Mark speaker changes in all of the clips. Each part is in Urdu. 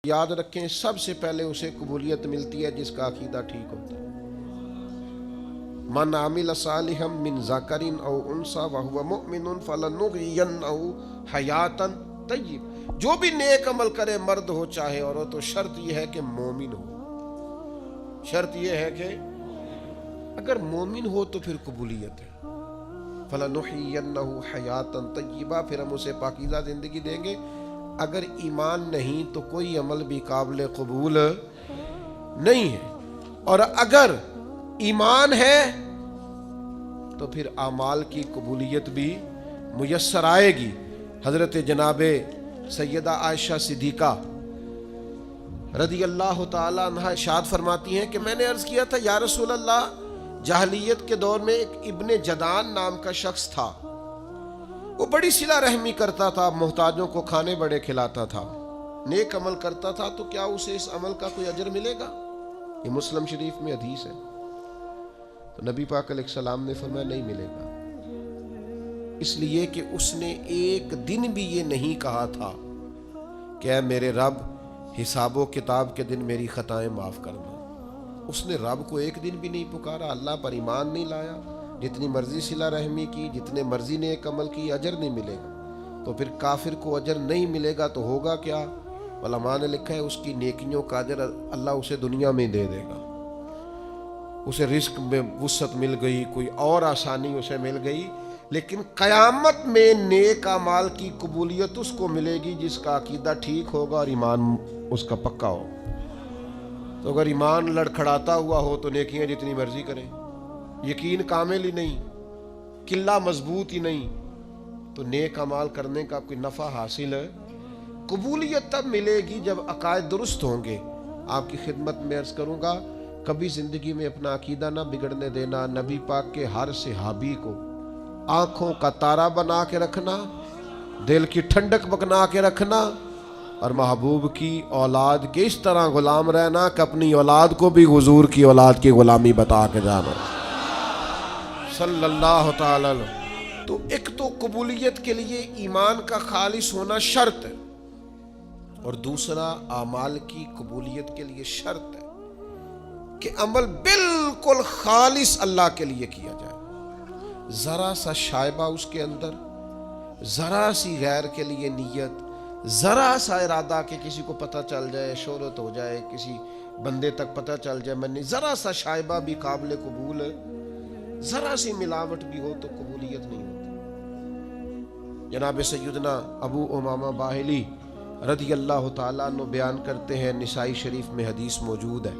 Speaker 1: یاد رکھیں سب سے پہلے اسے قبولیت ملتی ہے جس کا عقیدہ ٹھیک ہوتا ہے. من عمل صالحا من ذکر او انثی وهو مؤمن فلنحینہ حیاتا طیبہ. جو بھی نیک عمل کرے مرد ہو چاہے عورت ہو، شرط یہ ہے کہ مومن ہو. شرط یہ ہے کہ اگر مومن ہو تو پھر قبولیت ہے. فلنحینہ حیاتا طیبہ، پھر ہم اسے پاکیزہ زندگی دیں گے. اگر ایمان نہیں تو کوئی عمل بھی قابل قبول نہیں ہے، اور اگر ایمان ہے تو پھر اعمال کی قبولیت بھی میسر آئے گی. حضرت جناب سیدہ عائشہ صدیقہ رضی اللہ تعالی عنہا ارشاد فرماتی ہیں کہ میں نے عرض کیا تھا یا رسول اللہ، جاہلیت کے دور میں ایک ابن جدان نام کا شخص تھا، وہ بڑی صلہ رحمی کرتا تھا، محتاجوں کو کھانے بڑے کھلاتا تھا، نیک عمل کرتا تھا، تو کیا اسے اس عمل کا کوئی اجر ملے گا؟ یہ مسلم شریف میں حدیث ہے. تو نبی پاک علیہ السلام نے فرمایا نہیں ملے گا، اس لیے کہ اس نے ایک دن بھی یہ نہیں کہا تھا کہ اے میرے رب حساب و کتاب کے دن میری خطائیں معاف کرنا. اس نے رب کو ایک دن بھی نہیں پکارا، اللہ پر ایمان نہیں لایا، جتنی مرضی صلہ رحمی کی، جتنے مرضی نیک عمل کی، اجر نہیں ملے گا. تو پھر کافر کو اجر نہیں ملے گا تو ہوگا کیا؟ علماء نے لکھا ہے اس کی نیکیوں کا اجر اللہ اسے دنیا میں دے دے گا. اسے رزق میں وسعت مل گئی، کوئی اور آسانی اسے مل گئی، لیکن قیامت میں نیک اعمال کی قبولیت اس کو ملے گی جس کا عقیدہ ٹھیک ہوگا اور ایمان اس کا پکا ہو. تو اگر ایمان لڑکھڑاتا ہوا ہو تو نیکیاں جتنی مرضی کریں، یقین کامل ہی نہیں، قلہ مضبوط ہی نہیں، تو نیک اعمال کرنے کا کوئی نفع حاصل ہے. قبولیت تب ملے گی جب عقائد درست ہوں گے. آپ کی خدمت میں عرض کروں گا، کبھی زندگی میں اپنا عقیدہ نہ بگڑنے دینا، نبی پاک کے ہر صحابی کو آنکھوں کا تارا بنا کے رکھنا، دل کی ٹھنڈک بنا کے رکھنا، اور محبوب کی اولاد کے اس طرح غلام رہنا کہ اپنی اولاد کو بھی حضور کی اولاد کی غلامی بتا کے جانا صلی اللہ تعالی علیہ. تو ایک تو قبولیت کے لیے ایمان کا خالص ہونا شرط ہے، اور دوسرا اعمال کی قبولیت کے لیے شرط ہے کہ عمل بالکل خالص اللہ کے لیے کیا جائے. ذرا سا شائبہ اس کے اندر، ذرا سی غیر کے لیے نیت، ذرا سا ارادہ کہ کسی کو پتہ چل جائے، شہرت ہو جائے، کسی بندے تک پتہ چل جائے میں نہیں، ذرا سا شائبہ بھی قابل قبول ہے. ذرا سی ملاوٹ بھی ہو تو قبولیت نہیں ہوتی. جناب سیدنا ابو امامہ باہلی رضی اللہ تعالیٰ عنہ بیان کرتے ہیں، نسائی شریف میں حدیث موجود ہے.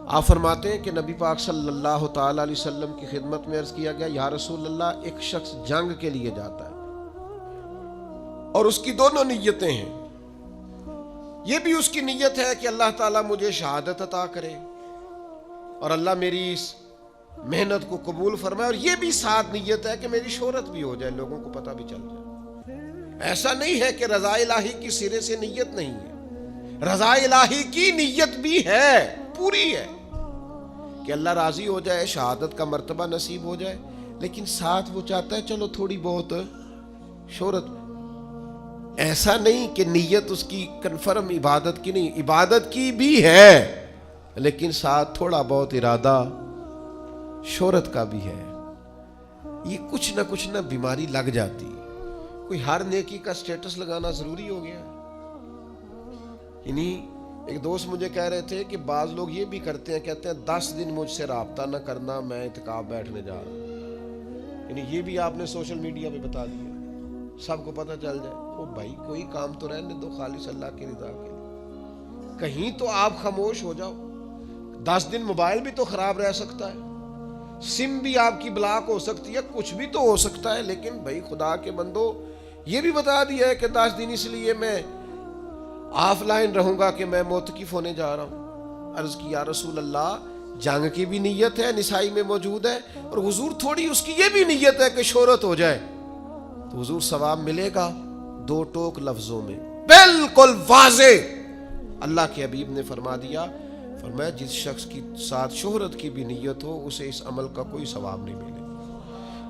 Speaker 1: آپ فرماتے ہیں کہ نبی پاک صلی اللہ تعالیٰ علیہ وسلم کی خدمت میں عرض کیا گیا یا رسول اللہ، ایک شخص جنگ کے لیے جاتا ہے اور اس کی دونوں نیتیں ہیں. یہ بھی اس کی نیت ہے کہ اللہ تعالیٰ مجھے شہادت عطا کرے اور اللہ میری اس محنت کو قبول فرمائے، اور یہ بھی ساتھ نیت ہے کہ میری شہرت بھی ہو جائے، لوگوں کو پتہ بھی چل جائے. ایسا نہیں ہے کہ رضا الہی کی سرے سے نیت نہیں ہے، رضا الہی کی نیت بھی ہے، پوری ہے کہ اللہ راضی ہو جائے، شہادت کا مرتبہ نصیب ہو جائے، لیکن ساتھ وہ چاہتا ہے چلو تھوڑی بہت شہرت. ایسا نہیں کہ نیت اس کی کنفرم عبادت کی نہیں، عبادت کی بھی ہے، لیکن ساتھ تھوڑا بہت ارادہ شہرت کا بھی ہے. یہ کچھ نہ بیماری لگ جاتی. کوئی ہر نیکی کا سٹیٹس لگانا ضروری ہو گیا. یعنی ایک دوست مجھے کہہ رہے تھے کہ بعض لوگ یہ بھی کرتے ہیں، کہتے ہیں 10 دن مجھ سے رابطہ نہ کرنا، میں اعتکاف بیٹھنے جا رہا ہوں. یعنی یہ بھی آپ نے سوشل میڈیا پہ بتا دیا، سب کو پتہ چل جائے. او بھائی کوئی کام تو رہنے دو خالص اللہ کی رضا کے لیے. کہیں تو آپ خاموش ہو جاؤ. 10 دن موبائل بھی تو خراب رہ سکتا ہے، سم بھی آپ کی بلاک ہو سکتی ہے، کچھ بھی تو ہو سکتا ہے، لیکن بھائی خدا کے بندو یہ بھی بتا دیا ہے کہ 10 دن اس لیے میں آف لائن رہوں گا کہ میں معتکف ہونے جا رہا ہوں. عرض کی یا رسول اللہ، جنگ کی بھی نیت ہے، نسائی میں موجود ہے، اور حضور تھوڑی اس کی یہ بھی نیت ہے کہ شہرت ہو جائے، تو حضور ثواب ملے گا. 2 ٹوک لفظوں میں بالکل واضح اللہ کے حبیب نے فرما دیا، فرمایا جس شخص کی ساتھ شہرت کی بھی نیت ہو اسے اس عمل کا کوئی ثواب نہیں ملے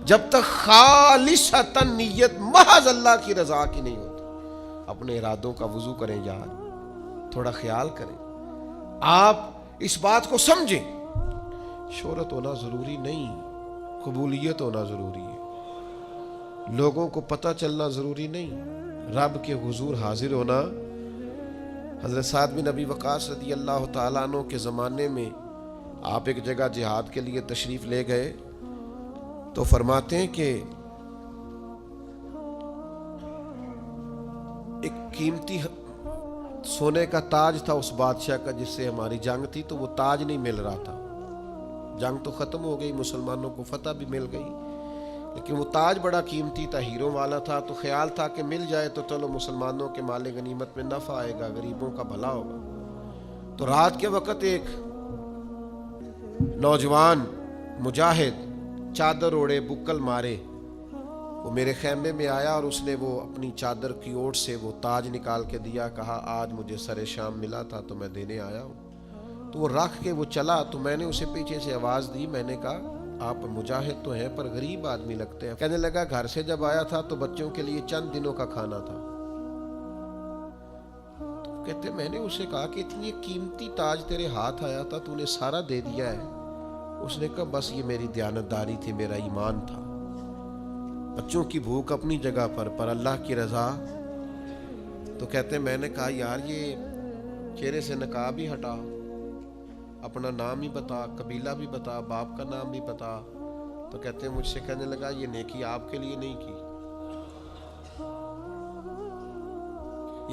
Speaker 1: جب تک خالصتاً نیت محض اللہ کی رضا کی نہیں ہوتی. اپنے ارادوں کا وضو کریں یار, تھوڑا خیال کریں. آپ اس بات کو سمجھیں, شہرت ہونا ضروری نہیں, قبولیت ہونا ضروری ہے. لوگوں کو پتہ چلنا ضروری نہیں, رب کے حضور حاضر ہونا. حضرت سعد بن ابی وقاص رضی اللہ تعالیٰ عنہ کے زمانے میں آپ ایک جگہ جہاد کے لیے تشریف لے گئے تو فرماتے ہیں کہ ایک قیمتی سونے کا تاج تھا اس بادشاہ کا جس سے ہماری جنگ تھی, تو وہ تاج نہیں مل رہا تھا. جنگ تو ختم ہو گئی, مسلمانوں کو فتح بھی مل گئی, لیکن وہ تاج بڑا قیمتی تھا, ہیروں والا تھا. تو خیال تھا کہ مل جائے تو چلو مسلمانوں کے مال غنیمت میں نفع آئے گا, غریبوں کا بھلا ہوگا. تو رات کے وقت ایک نوجوان مجاہد چادر اوڑے بکل مارے وہ میرے خیمے میں آیا اور اس نے وہ اپنی چادر کی اوٹ سے وہ تاج نکال کے دیا. کہا آج مجھے سر شام ملا تھا تو میں دینے آیا ہوں. تو وہ رکھ کے وہ چلا, تو میں نے اسے پیچھے سے آواز دی, میں نے کہا آپ مجاہد تو ہیں پر غریب آدمی لگتے ہیں. کہنے لگا گھر سے جب آیا تھا تو بچوں کے لیے چند دنوں کا کھانا تھا. تو کہتے میں نے اسے کہا کہ اتنی قیمتی تاج تیرے ہاتھ آیا تھا, تو نے سارا دے دیا ہے. اس نے کہا بس یہ میری دیانتداری تھی, میرا ایمان تھا. بچوں کی بھوک اپنی جگہ پر اللہ کی رضا. تو کہتے میں نے کہا یار یہ چہرے سے نقاب ہی ہٹا, اپنا نام ہی بتا, قبیلہ بھی بتا, باپ کا نام بھی بتا. تو کہتے ہیں مجھ سے کہنے لگا یہ نیکی آپ کے لیے نہیں کی,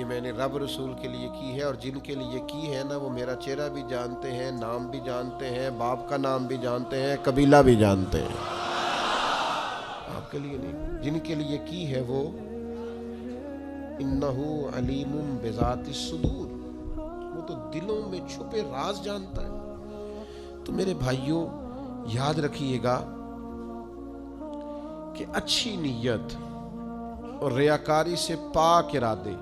Speaker 1: یہ میں نے رب رسول کے لیے کی ہے, اور جن کے لیے کی ہے نا وہ میرا چہرہ بھی جانتے ہیں, نام بھی جانتے ہیں, باپ کا نام بھی جانتے ہیں, قبیلہ بھی جانتے ہیں. آپ کے لیے نہیں, جن کے لیے کی ہے وہ انہو علیم بذات الصدور, وہ تو دلوں میں چھپے راز جانتا ہے. تو میرے بھائیوں یاد رکھیے گا کہ اچھی نیت اور ریاکاری سے پاک ارادے.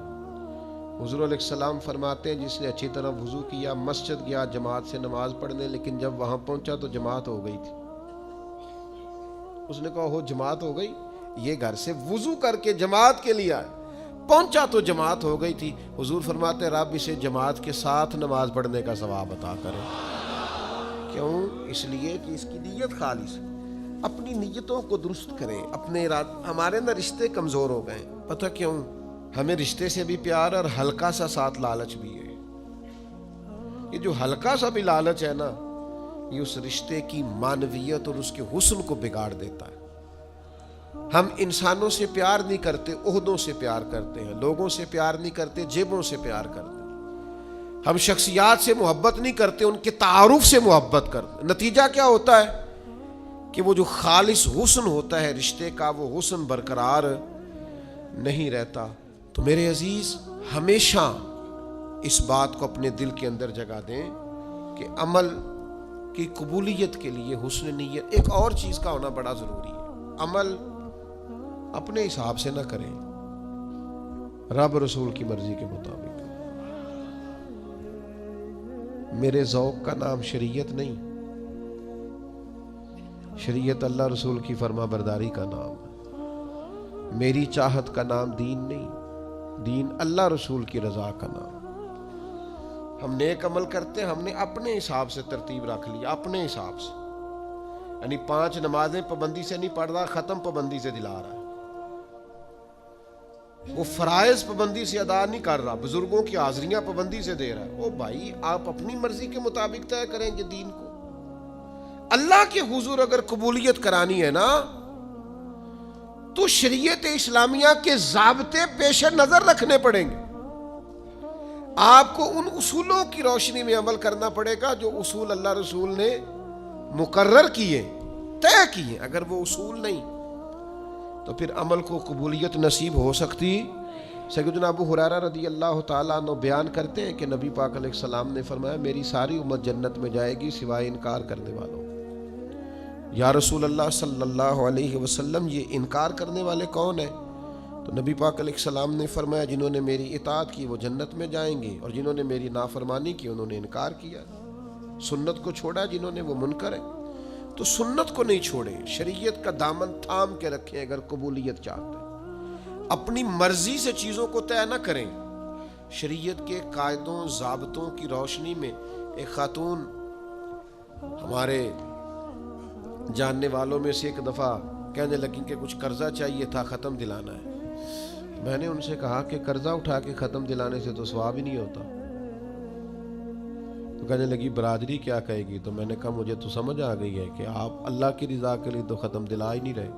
Speaker 1: حضور علیہ السلام فرماتے ہیں جس نے اچھی طرح وضو کیا, مسجد گیا جماعت سے نماز پڑھنے, لیکن جب وہاں پہنچا تو جماعت ہو گئی تھی. اس نے کہا ہو جماعت ہو گئی, یہ گھر سے وضو کر کے جماعت کے لیے آئے, پہنچا تو جماعت ہو گئی تھی. حضور فرماتے ہیں رب اسے جماعت کے ساتھ نماز پڑھنے کا ثواب عطا کرے. کیوں؟ اس لیے کہ اس کی نیت خالص ہے. اپنی نیتوں کو درست کریں, اپنے ہمارے اندر رشتے کمزور ہو گئے. پتہ کیوں؟ ہمیں رشتے سے بھی پیار اور ہلکا سا ساتھ لالچ بھی ہے. یہ جو ہلکا سا بھی لالچ ہے نا, یہ اس رشتے کی معنویت اور اس کے حسن کو بگاڑ دیتا ہے. ہم انسانوں سے پیار نہیں کرتے, عہدوں سے پیار کرتے ہیں. لوگوں سے پیار نہیں کرتے, جیبوں سے پیار کرتے ہیں. ہم شخصیات سے محبت نہیں کرتے, ان کے تعارف سے محبت کرتے. نتیجہ کیا ہوتا ہے کہ وہ جو خالص حسن ہوتا ہے رشتے کا, وہ حسن برقرار نہیں رہتا. تو میرے عزیز ہمیشہ اس بات کو اپنے دل کے اندر جگہ دیں کہ عمل کی قبولیت کے لیے حسن نیت. ایک اور چیز کا ہونا بڑا ضروری ہے, عمل اپنے حساب سے نہ کریں, رب رسول کی مرضی کے مطابق. میرے ذوق کا نام شریعت نہیں, شریعت اللہ رسول کی فرما برداری کا نام ہے. میری چاہت کا نام دین نہیں, دین اللہ رسول کی رضا کا نام. ہم نیک عمل کرتے ہیں, ہم نے اپنے حساب سے ترتیب رکھ لی, اپنے حساب سے. یعنی 5 نمازیں پابندی سے نہیں پڑھ رہا, ختم پابندی سے دلا رہا ہے. وہ فرائض پابندی سے ادا نہیں کر رہا, بزرگوں کی حاضریاں پابندی سے دے رہا ہے. او بھائی آپ اپنی مرضی کے مطابق طے کریں یہ دین کو. اللہ کے حضور اگر قبولیت کرانی ہے نا تو شریعت اسلامیہ کے ضابطے پیش نظر رکھنے پڑیں گے. آپ کو ان اصولوں کی روشنی میں عمل کرنا پڑے گا جو اصول اللہ رسول نے مقرر کیے, طے کیے. اگر وہ اصول نہیں تو پھر عمل کو قبولیت نصیب ہو سکتی. سیدنا ابو ہریرہ رضی اللہ تعالیٰ عنہ بیان کرتے ہیں کہ نبی پاک علیہ السلام نے فرمایا میری ساری امت جنت میں جائے گی سوائے انکار کرنے والوں. یا رسول اللہ صلی اللہ علیہ وسلم یہ انکار کرنے والے کون ہیں؟ تو نبی پاک علیہ السلام نے فرمایا جنہوں نے میری اطاعت کی وہ جنت میں جائیں گے, اور جنہوں نے میری نافرمانی کی انہوں نے انکار کیا. سنت کو چھوڑا جنہوں نے وہ منکر ہے. تو سنت کو نہیں چھوڑیں, شریعت کا دامن تھام کے رکھیں اگر قبولیت چاہتے ہیں. اپنی مرضی سے چیزوں کو طے نہ کریں. شریعت کے قاعدوں ضابطوں کی روشنی میں ایک خاتون ہمارے جاننے والوں میں سے ایک دفعہ کہنے لگیں کہ کچھ قرضہ چاہیے تھا، ختم دلانا ہے. میں نے ان سے کہا کہ قرضہ اٹھا کے ختم دلانے سے تو ثواب ہی نہیں ہوتا. تو کہنے لگی برادری کیا کہے گی؟ تو میں نے کہا مجھے تو سمجھ آ گئی ہے کہ آپ اللہ کی رضا کے لیے تو ختم دلا ہی نہیں رہے،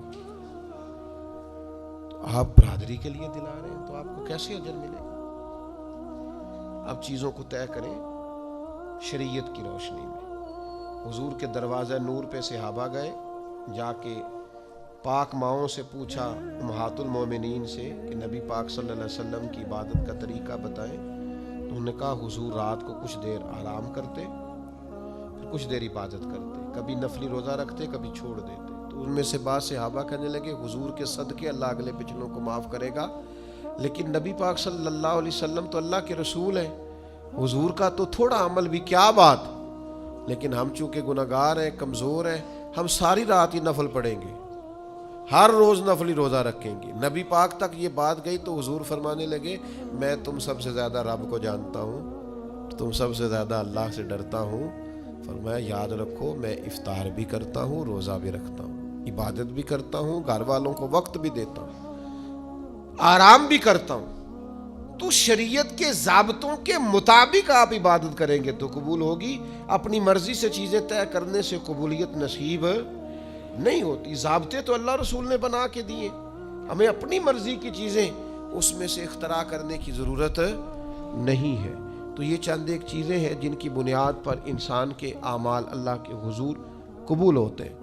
Speaker 1: آپ برادری کے لیے دلا رہے ہیں، تو آپ کو کیسے اجر ملے گا؟ اب چیزوں کو طے کریں شریعت کی روشنی میں. حضور کے دروازہ نور پہ صحابہ گئے، جا کے پاک ماؤں سے پوچھا، امہات المومنین سے، کہ نبی پاک صلی اللہ علیہ وسلم کی عبادت کا طریقہ بتائیں. تو انہوں نے کہا حضور رات کو کچھ دیر آرام کرتے، پھر کچھ دیر عبادت کرتے، کبھی نفلی روزہ رکھتے، کبھی چھوڑ دیتے. تو ان میں سے بعض صحابہ کہنے لگے حضور کے صدقے اللہ اگلے پچھلوں کو معاف کرے گا، لیکن نبی پاک صلی اللہ علیہ وسلم تو اللہ کے رسول ہیں، حضور کا تو تھوڑا عمل بھی کیا بات، لیکن ہم چونکہ گناہگار ہیں، کمزور ہیں، ہم ساری رات ہی نفل پڑھیں گے، ہر روز نفلی روزہ رکھیں گے. نبی پاک تک یہ بات گئی تو حضور فرمانے لگے میں تم سب سے زیادہ رب کو جانتا ہوں، تم سب سے زیادہ اللہ سے ڈرتا ہوں. فرمایا یاد رکھو میں افطار بھی کرتا ہوں، روزہ بھی رکھتا ہوں، عبادت بھی کرتا ہوں، گھر والوں کو وقت بھی دیتا ہوں، آرام بھی کرتا ہوں. تو شریعت کے ضابطوں کے مطابق آپ عبادت کریں گے تو قبول ہوگی. اپنی مرضی سے چیزیں طے کرنے سے قبولیت نصیب نہیں ہوتی. ضابطے تو اللہ رسول نے بنا کے دیے، ہمیں اپنی مرضی کی چیزیں اس میں سے اختراع کرنے کی ضرورت نہیں ہے. تو یہ چند ایک چیزیں ہیں جن کی بنیاد پر انسان کے اعمال اللہ کے حضور قبول ہوتے ہیں.